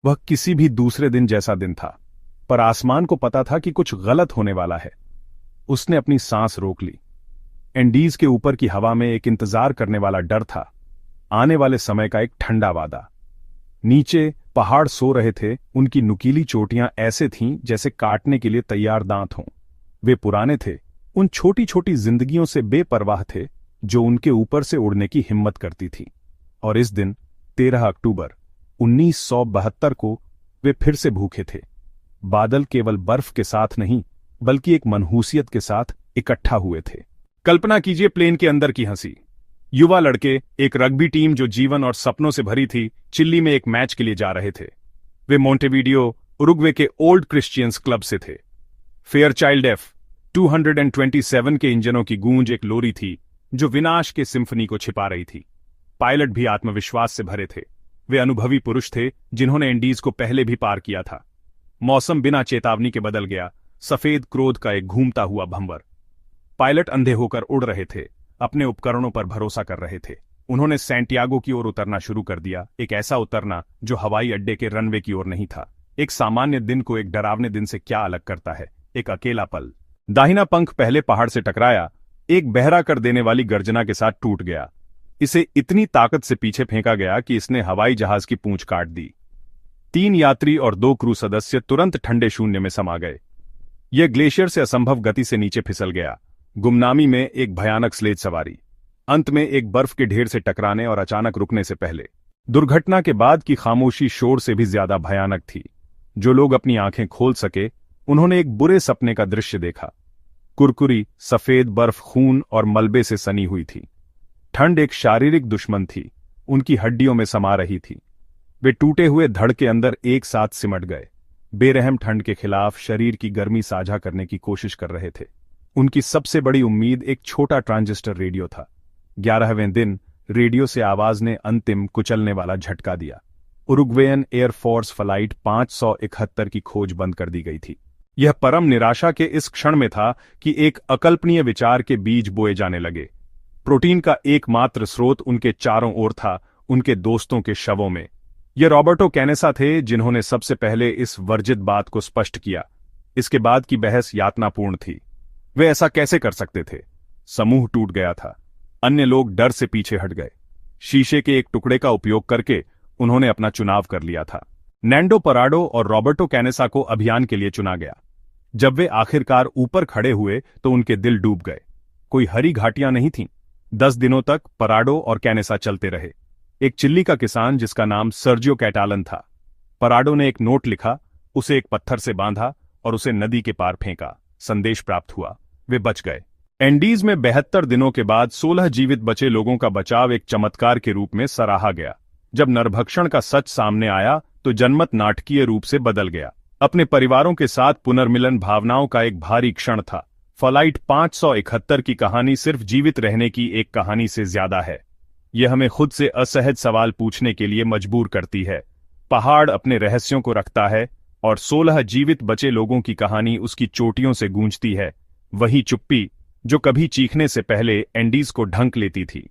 वह किसी भी दूसरे दिन जैसा दिन था, पर आसमान को पता था कि कुछ गलत होने वाला है। उसने अपनी सांस रोक ली। एंडीज के ऊपर की हवा में एक इंतजार करने वाला डर था, आने वाले समय का एक ठंडा वादा। नीचे पहाड़ सो रहे थे, उनकी नुकीली चोटियां ऐसे थीं जैसे काटने के लिए तैयार दांत हों। वे पुराने थे, उन छोटी छोटी जिंदगियों से बेपरवाह थे जो उनके ऊपर से उड़ने की हिम्मत करती थी। और इस दिन 13 अक्टूबर 1972 को वे फिर से भूखे थे। बादल केवल बर्फ के साथ नहीं, बल्कि एक मनहूसियत के साथ इकट्ठा हुए थे। कल्पना कीजिए प्लेन के अंदर की हंसी। युवा लड़के, एक रग्बी टीम जो जीवन और सपनों से भरी थी, चिल्ली में एक मैच के लिए जा रहे थे। वे मोंटेवीडियो, उरुग्वे के ओल्ड क्रिश्चियंस क्लब से थे। फेयरचाइल्ड एफ 227 के इंजनों की गूंज एक लोरी थी जो विनाश के सिम्फनी को छिपा रही थी। पायलट भी आत्मविश्वास से भरे थे। वे अनुभवी पुरुष थे जिन्होंने इंडीज को पहले भी पार किया था। मौसम बिना चेतावनी के बदल गया, सफेद क्रोध का एक घूमता हुआ भंवर। पायलट अंधे होकर उड़ रहे थे, अपने उपकरणों पर भरोसा कर रहे थे। उन्होंने सैंटियागो की ओर उतरना शुरू कर दिया, एक ऐसा उतरना जो हवाई अड्डे के रनवे की ओर नहीं था। एक सामान्य दिन को एक डरावने दिन से क्या अलग करता है? एक अकेला पल। दाहिना पंख पहले पहाड़ से टकराया, एक बहरा कर देने वाली गर्जना के साथ टूट गया। इसे इतनी ताकत से पीछे फेंका गया कि इसने हवाई जहाज की पूंछ काट दी। 3 यात्री और 2 क्रू सदस्य तुरंत ठंडे शून्य में समा गए। यह ग्लेशियर से असंभव गति से नीचे फिसल गया। गुमनामी में एक भयानक स्लेज सवारी, अंत में एक बर्फ के ढेर से टकराने और अचानक रुकने से पहले। दुर्घटना के बाद की खामोशी शोर से भी ज्यादा भयानक थी। जो लोग अपनी आंखें खोल सके, उन्होंने एक बुरे सपने का दृश्य देखा। कुरकुरी सफेद बर्फ खून और मलबे से सनी हुई थी। ठंड एक शारीरिक दुश्मन थी, उनकी हड्डियों में समा रही थी। वे टूटे हुए धड़ के अंदर एक साथ सिमट गए, बेरहम ठंड के खिलाफ शरीर की गर्मी साझा करने की कोशिश कर रहे थे। उनकी सबसे बड़ी उम्मीद एक छोटा ट्रांजिस्टर रेडियो था। 11वें दिन रेडियो से आवाज ने अंतिम कुचलने वाला झटका दिया। उरुग्वेयन एयरफोर्स फ्लाइट 571 की खोज बंद कर दी गई थी। यह परम निराशा के इस क्षण में था कि एक अकल्पनीय विचार के बीज बोए जाने लगे। प्रोटीन का एकमात्र स्रोत उनके चारों ओर था, उनके दोस्तों के शवों में। ये रॉबर्टो कैनेसा थे जिन्होंने सबसे पहले इस वर्जित बात को स्पष्ट किया। इसके बाद की बहस यातनापूर्ण थी। वे ऐसा कैसे कर सकते थे? समूह टूट गया था। अन्य लोग डर से पीछे हट गए। शीशे के एक टुकड़े का उपयोग करके उन्होंने अपना चुनाव कर लिया था। नैंडो पराडो और रॉबर्टो कैनेसा को अभियान के लिए चुना गया। जब वे आखिरकार ऊपर खड़े हुए तो उनके दिल डूब गए। कोई हरी घाटियां नहीं थीं। 10 दिनों तक पराडो और कैनेसा चलते रहे। एक चिल्ली का किसान जिसका नाम सर्जियो कैटालन था। पराडो ने एक नोट लिखा, उसे एक पत्थर से बांधा और उसे नदी के पार फेंका। संदेश प्राप्त हुआ, वे बच गए। एंडीज में 72 दिनों के बाद 16 जीवित बचे लोगों का बचाव एक चमत्कार के रूप में सराहा गया। जब नरभक्षण का सच सामने आया तो जनमत नाटकीय रूप से बदल गया। अपने परिवारों के साथ पुनर्मिलन भावनाओं का एक भारी क्षण था। फ्लाइट 571 की कहानी सिर्फ जीवित रहने की एक कहानी से ज्यादा है। यह हमें खुद से असहज सवाल पूछने के लिए मजबूर करती है। पहाड़ अपने रहस्यों को रखता है और 16 जीवित बचे लोगों की कहानी उसकी चोटियों से गूंजती है। वही चुप्पी जो कभी चीखने से पहले एंडीज को ढंक लेती थी।